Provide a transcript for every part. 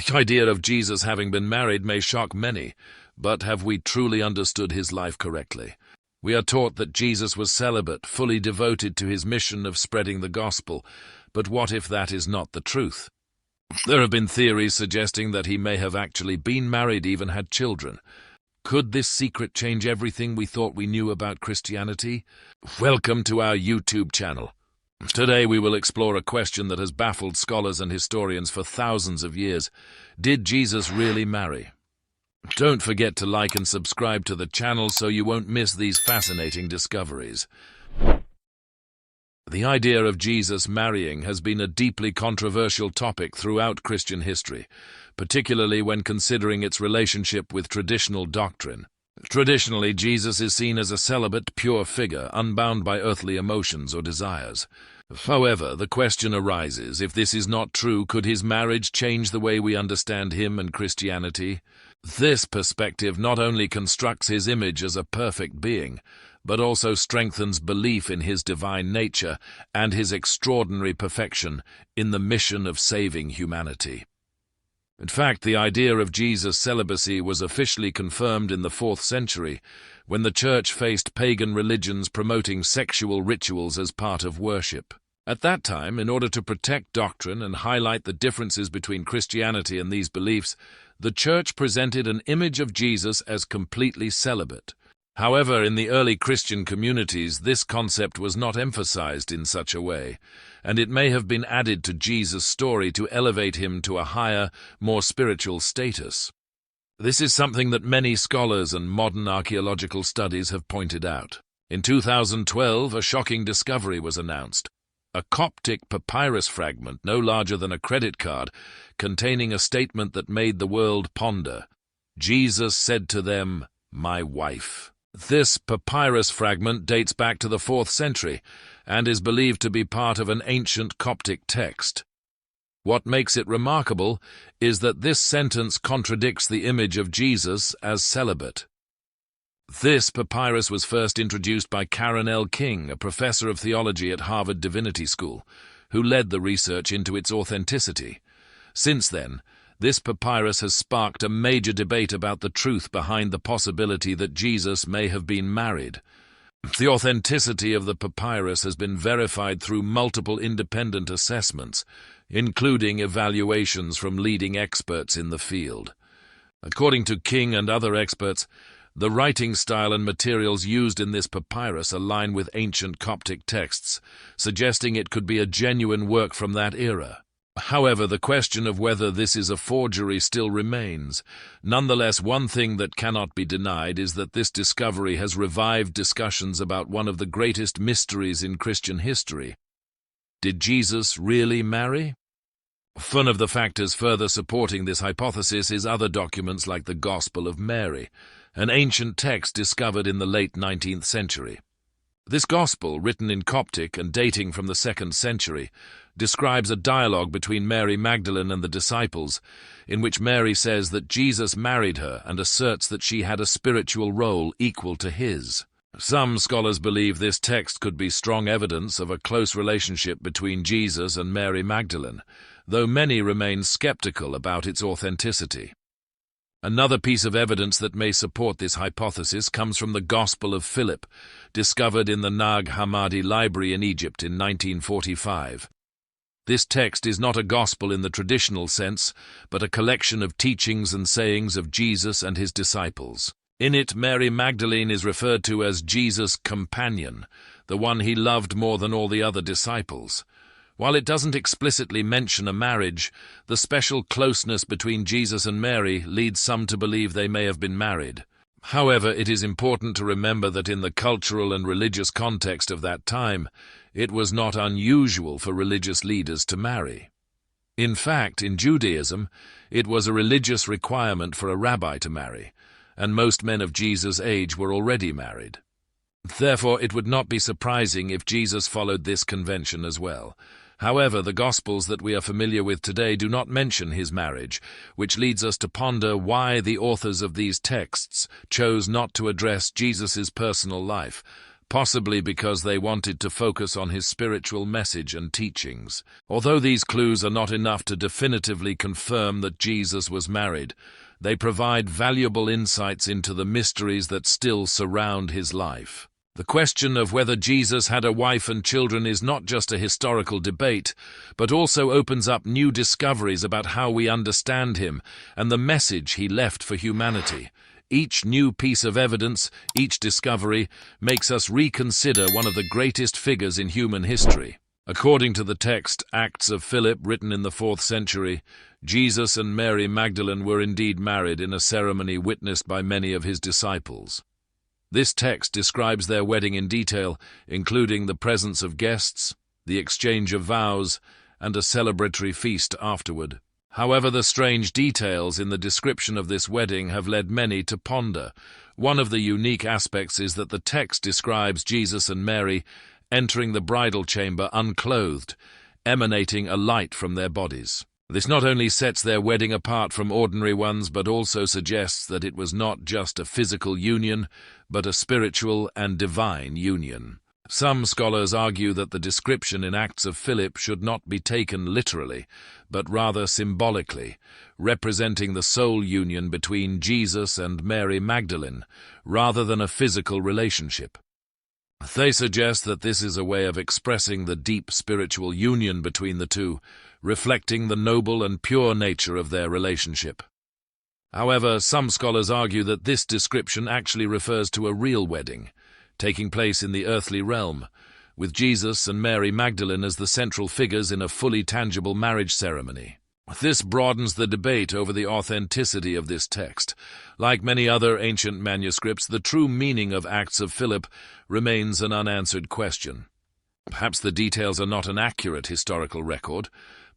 The idea of Jesus having been married may shock many, but have we truly understood his life correctly? We are taught that Jesus was celibate, fully devoted to his mission of spreading the gospel, but what if that is not the truth? There have been theories suggesting that he may have actually been married, even had children. Could this secret change everything we thought we knew about Christianity? Welcome to our YouTube channel. Today we will explore a question that has baffled scholars and historians for thousands of years. Did Jesus really marry? Don't forget to like and subscribe to the channel so you won't miss these fascinating discoveries. The idea of Jesus marrying has been a deeply controversial topic throughout Christian history, particularly when considering its relationship with traditional doctrine. Traditionally, Jesus is seen as a celibate, pure figure, unbound by earthly emotions or desires. However, the question arises, if this is not true, could his marriage change the way we understand him and Christianity? This perspective not only constructs his image as a perfect being, but also strengthens belief in his divine nature and his extraordinary perfection in the mission of saving humanity. In fact, the idea of Jesus' celibacy was officially confirmed in the 4th century, when the Church faced pagan religions promoting sexual rituals as part of worship. At that time, in order to protect doctrine and highlight the differences between Christianity and these beliefs, the Church presented an image of Jesus as completely celibate. However, in the early Christian communities, this concept was not emphasized in such a way, and it may have been added to Jesus' story to elevate him to a higher, more spiritual status. This is something that many scholars and modern archaeological studies have pointed out. In 2012, a shocking discovery was announced. A Coptic papyrus fragment, no larger than a credit card, containing a statement that made the world ponder. Jesus said to them, "My wife." This papyrus fragment dates back to the 4th century and is believed to be part of an ancient Coptic text. What makes it remarkable is that this sentence contradicts the image of Jesus as celibate. This papyrus was first introduced by Karen L. King, a professor of theology at Harvard Divinity School, who led the research into its authenticity. Since then, this papyrus has sparked a major debate about the truth behind the possibility that Jesus may have been married. The authenticity of the papyrus has been verified through multiple independent assessments, including evaluations from leading experts in the field. According to King and other experts, the writing style and materials used in this papyrus align with ancient Coptic texts, suggesting it could be a genuine work from that era. However, the question of whether this is a forgery still remains. Nonetheless, one thing that cannot be denied is that this discovery has revived discussions about one of the greatest mysteries in Christian history. Did Jesus really marry? One of the factors further supporting this hypothesis is other documents like the Gospel of Mary, an ancient text discovered in the late 19th century. This Gospel, written in Coptic and dating from the 2nd century, describes a dialogue between Mary Magdalene and the disciples, in which Mary says that Jesus married her and asserts that she had a spiritual role equal to his. Some scholars believe this text could be strong evidence of a close relationship between Jesus and Mary Magdalene, though many remain skeptical about its authenticity. Another piece of evidence that may support this hypothesis comes from the Gospel of Philip, discovered in the Nag Hammadi Library in Egypt in 1945. This text is not a gospel in the traditional sense, but a collection of teachings and sayings of Jesus and his disciples. In it, Mary Magdalene is referred to as Jesus' companion, the one he loved more than all the other disciples. While it doesn't explicitly mention a marriage, the special closeness between Jesus and Mary leads some to believe they may have been married. However, it is important to remember that in the cultural and religious context of that time, it was not unusual for religious leaders to marry. In fact, in Judaism, it was a religious requirement for a rabbi to marry, and most men of Jesus' age were already married. Therefore, it would not be surprising if Jesus followed this convention as well. However, the Gospels that we are familiar with today do not mention his marriage, which leads us to ponder why the authors of these texts chose not to address Jesus' personal life, possibly because they wanted to focus on his spiritual message and teachings. Although these clues are not enough to definitively confirm that Jesus was married, they provide valuable insights into the mysteries that still surround his life. The question of whether Jesus had a wife and children is not just a historical debate, but also opens up new discoveries about how we understand him and the message he left for humanity. Each new piece of evidence, each discovery, makes us reconsider one of the greatest figures in human history. According to the text Acts of Philip, written in the 4th century, Jesus and Mary Magdalene were indeed married in a ceremony witnessed by many of his disciples. This text describes their wedding in detail, including the presence of guests, the exchange of vows, and a celebratory feast afterward. However, the strange details in the description of this wedding have led many to ponder. One of the unique aspects is that the text describes Jesus and Mary entering the bridal chamber unclothed, emanating a light from their bodies. This not only sets their wedding apart from ordinary ones, but also suggests that it was not just a physical union, but a spiritual and divine union. Some scholars argue that the description in Acts of Philip should not be taken literally, but rather symbolically, representing the soul union between Jesus and Mary Magdalene, rather than a physical relationship. They suggest that this is a way of expressing the deep spiritual union between the two, reflecting the noble and pure nature of their relationship. However, some scholars argue that this description actually refers to a real wedding, taking place in the earthly realm, with Jesus and Mary Magdalene as the central figures in a fully tangible marriage ceremony. This broadens the debate over the authenticity of this text. Like many other ancient manuscripts, the true meaning of Acts of Philip remains an unanswered question. Perhaps the details are not an accurate historical record,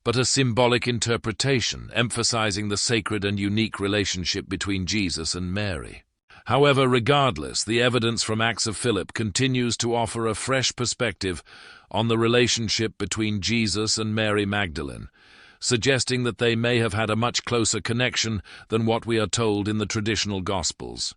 but a symbolic interpretation, emphasizing the sacred and unique relationship between Jesus and Mary. However, regardless, the evidence from Acts of Philip continues to offer a fresh perspective on the relationship between Jesus and Mary Magdalene, suggesting that they may have had a much closer connection than what we are told in the traditional Gospels.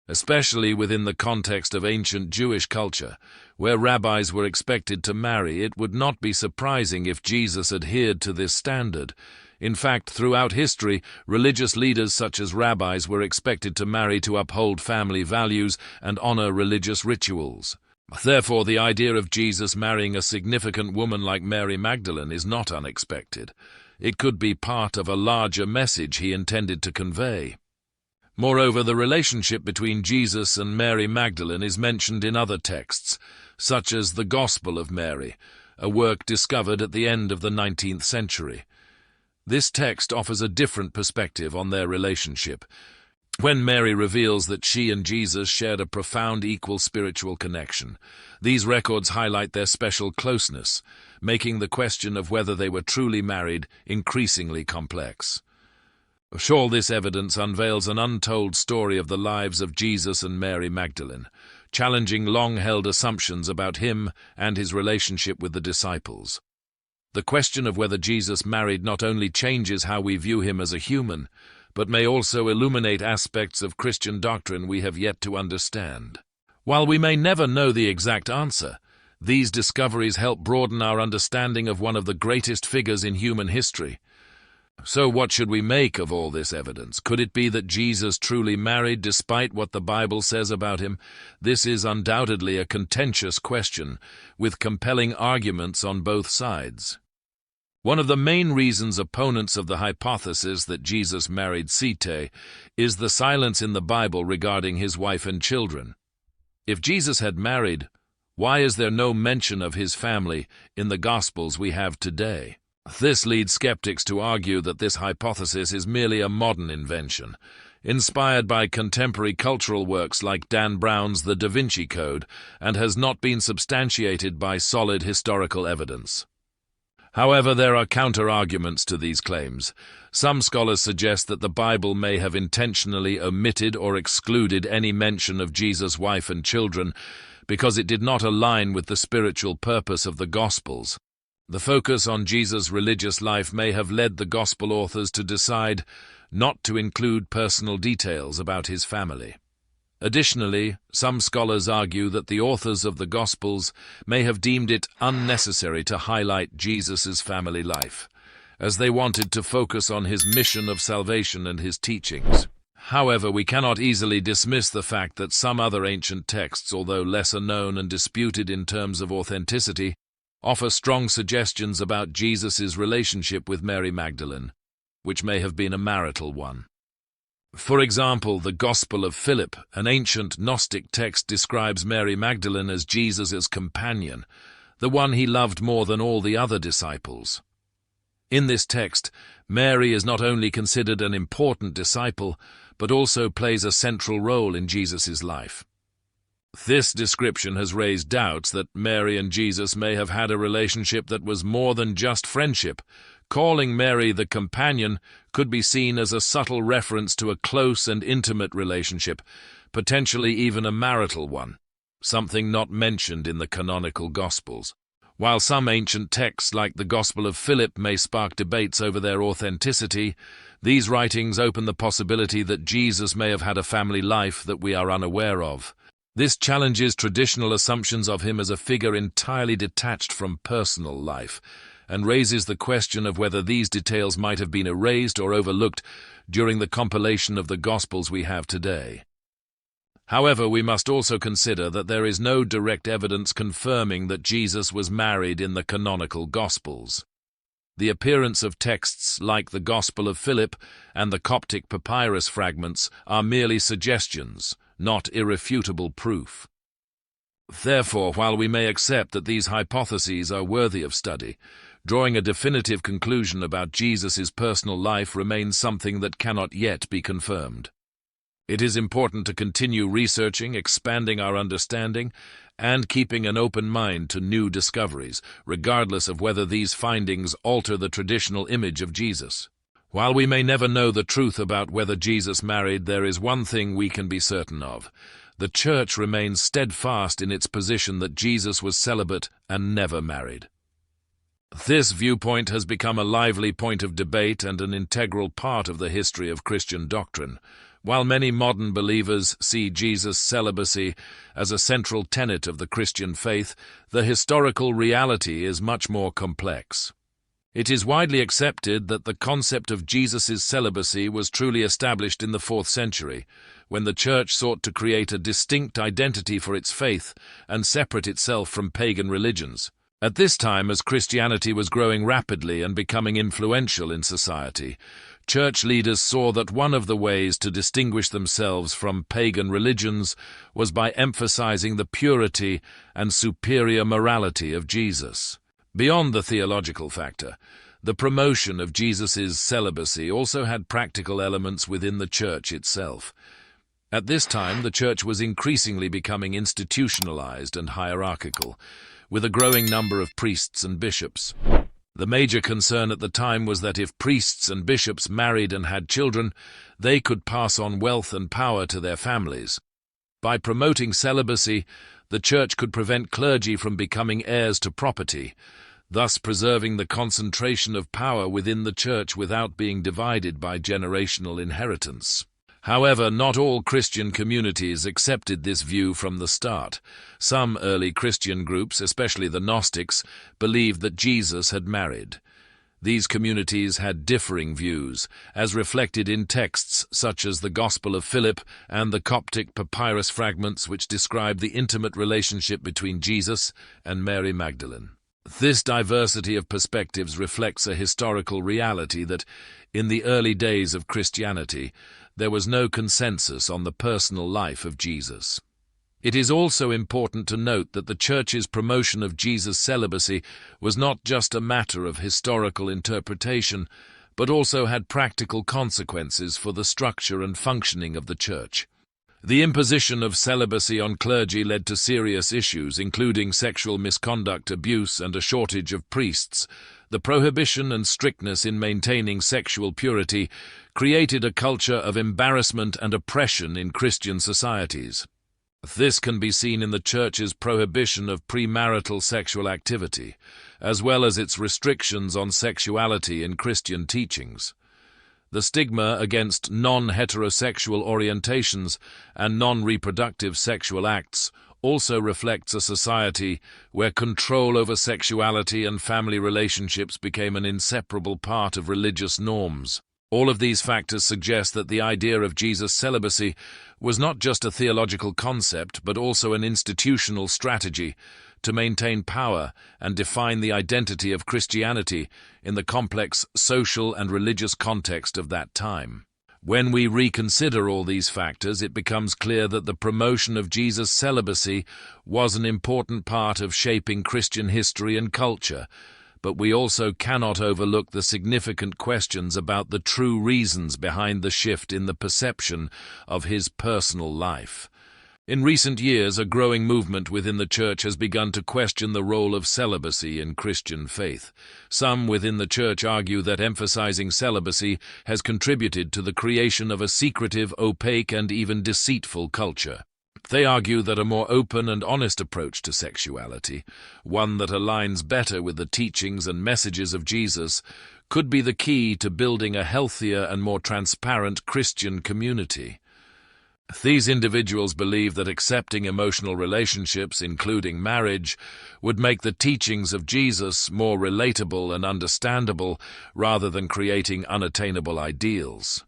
Especially within the context of ancient Jewish culture, where rabbis were expected to marry, it would not be surprising if Jesus adhered to this standard. In fact, throughout history, religious leaders such as rabbis were expected to marry to uphold family values and honor religious rituals. Therefore, the idea of Jesus marrying a significant woman like Mary Magdalene is not unexpected. It could be part of a larger message he intended to convey. Moreover, the relationship between Jesus and Mary Magdalene is mentioned in other texts, such as the Gospel of Mary, a work discovered at the end of the 19th century. This text offers a different perspective on their relationship, when Mary reveals that she and Jesus shared a profound equal spiritual connection. These records highlight their special closeness, making the question of whether they were truly married increasingly complex. Sure, this evidence unveils an untold story of the lives of Jesus and Mary Magdalene, challenging long-held assumptions about him and his relationship with the disciples. The question of whether Jesus married not only changes how we view him as a human, but may also illuminate aspects of Christian doctrine we have yet to understand. While we may never know the exact answer, these discoveries help broaden our understanding of one of the greatest figures in human history. So what should we make of all this evidence? Could it be that Jesus truly married despite what the Bible says about him? This is undoubtedly a contentious question, with compelling arguments on both sides. One of the main reasons opponents of the hypothesis that Jesus married cite is the silence in the Bible regarding his wife and children. If Jesus had married, why is there no mention of his family in the Gospels we have today? This leads skeptics to argue that this hypothesis is merely a modern invention, inspired by contemporary cultural works like Dan Brown's The Da Vinci Code, and has not been substantiated by solid historical evidence. However, there are counter-arguments to these claims. Some scholars suggest that the Bible may have intentionally omitted or excluded any mention of Jesus' wife and children because it did not align with the spiritual purpose of the Gospels. The focus on Jesus' religious life may have led the Gospel authors to decide not to include personal details about his family. Additionally, some scholars argue that the authors of the Gospels may have deemed it unnecessary to highlight Jesus' family life, as they wanted to focus on his mission of salvation and his teachings. However, we cannot easily dismiss the fact that some other ancient texts, although lesser known and disputed in terms of authenticity, offer strong suggestions about Jesus' relationship with Mary Magdalene, which may have been a marital one. For example, the Gospel of Philip, an ancient Gnostic text, describes Mary Magdalene as Jesus' companion, the one he loved more than all the other disciples. In this text, Mary is not only considered an important disciple, but also plays a central role in Jesus' life. This description has raised doubts that Mary and Jesus may have had a relationship that was more than just friendship. Calling Mary the companion could be seen as a subtle reference to a close and intimate relationship, potentially even a marital one, something not mentioned in the canonical Gospels. While some ancient texts like the Gospel of Philip may spark debates over their authenticity, these writings open the possibility that Jesus may have had a family life that we are unaware of. This challenges traditional assumptions of him as a figure entirely detached from personal life, and raises the question of whether these details might have been erased or overlooked during the compilation of the Gospels we have today. However, we must also consider that there is no direct evidence confirming that Jesus was married in the canonical Gospels. The appearance of texts like the Gospel of Philip and the Coptic papyrus fragments are merely suggestions, not irrefutable proof. Therefore, while we may accept that these hypotheses are worthy of study, drawing a definitive conclusion about Jesus' personal life remains something that cannot yet be confirmed. It is important to continue researching, expanding our understanding, and keeping an open mind to new discoveries, regardless of whether these findings alter the traditional image of Jesus. While we may never know the truth about whether Jesus married, there is one thing we can be certain of. The Church remains steadfast in its position that Jesus was celibate and never married. This viewpoint has become a lively point of debate and an integral part of the history of Christian doctrine. While many modern believers see Jesus' celibacy as a central tenet of the Christian faith, the historical reality is much more complex. It is widely accepted that the concept of Jesus' celibacy was truly established in the 4th century, when the Church sought to create a distinct identity for its faith and separate itself from pagan religions. At this time, as Christianity was growing rapidly and becoming influential in society, Church leaders saw that one of the ways to distinguish themselves from pagan religions was by emphasizing the purity and superior morality of Jesus. Beyond the theological factor, the promotion of Jesus' celibacy also had practical elements within the Church itself. At this time, the Church was increasingly becoming institutionalized and hierarchical, with a growing number of priests and bishops. The major concern at the time was that if priests and bishops married and had children, they could pass on wealth and power to their families. By promoting celibacy, the Church could prevent clergy from becoming heirs to property, thus preserving the concentration of power within the Church without being divided by generational inheritance. However, not all Christian communities accepted this view from the start. Some early Christian groups, especially the Gnostics, believed that Jesus had married. These communities had differing views, as reflected in texts such as the Gospel of Philip and the Coptic papyrus fragments which describe the intimate relationship between Jesus and Mary Magdalene. This diversity of perspectives reflects a historical reality that, in the early days of Christianity, there was no consensus on the personal life of Jesus. It is also important to note that the Church's promotion of Jesus' celibacy was not just a matter of historical interpretation, but also had practical consequences for the structure and functioning of the Church. The imposition of celibacy on clergy led to serious issues, including sexual misconduct, abuse, and a shortage of priests. The prohibition and strictness in maintaining sexual purity created a culture of embarrassment and oppression in Christian societies. This can be seen in the Church's prohibition of premarital sexual activity, as well as its restrictions on sexuality in Christian teachings. The stigma against non-heterosexual orientations and non-reproductive sexual acts also reflects a society where control over sexuality and family relationships became an inseparable part of religious norms. All of these factors suggest that the idea of Jesus' celibacy was not just a theological concept, but also an institutional strategy to maintain power and define the identity of Christianity in the complex social and religious context of that time. When we reconsider all these factors, it becomes clear that the promotion of Jesus' celibacy was an important part of shaping Christian history and culture, but we also cannot overlook the significant questions about the true reasons behind the shift in the perception of his personal life. In recent years, a growing movement within the Church has begun to question the role of celibacy in Christian faith. Some within the Church argue that emphasizing celibacy has contributed to the creation of a secretive, opaque, and even deceitful culture. They argue that a more open and honest approach to sexuality, one that aligns better with the teachings and messages of Jesus, could be the key to building a healthier and more transparent Christian community. These individuals believe that accepting emotional relationships, including marriage, would make the teachings of Jesus more relatable and understandable rather than creating unattainable ideals.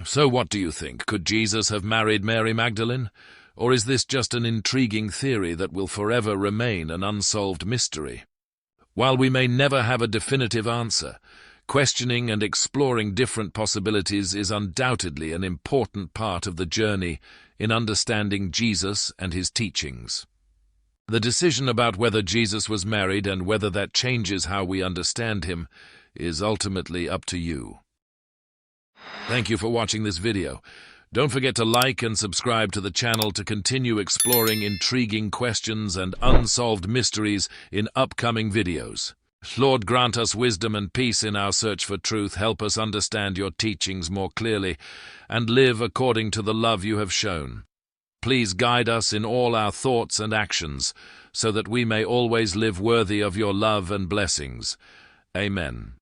So what do you think? Could Jesus have married Mary Magdalene? Or is this just an intriguing theory that will forever remain an unsolved mystery? While we may never have a definitive answer, questioning and exploring different possibilities is undoubtedly an important part of the journey in understanding Jesus and his teachings. The decision about whether Jesus was married and whether that changes how we understand him is ultimately up to you. Thank you for watching this video. Don't forget to like and subscribe to the channel to continue exploring intriguing questions and unsolved mysteries in upcoming videos. Lord, grant us wisdom and peace in our search for truth. Help us understand your teachings more clearly and live according to the love you have shown. Please guide us in all our thoughts and actions so that we may always live worthy of your love and blessings. Amen.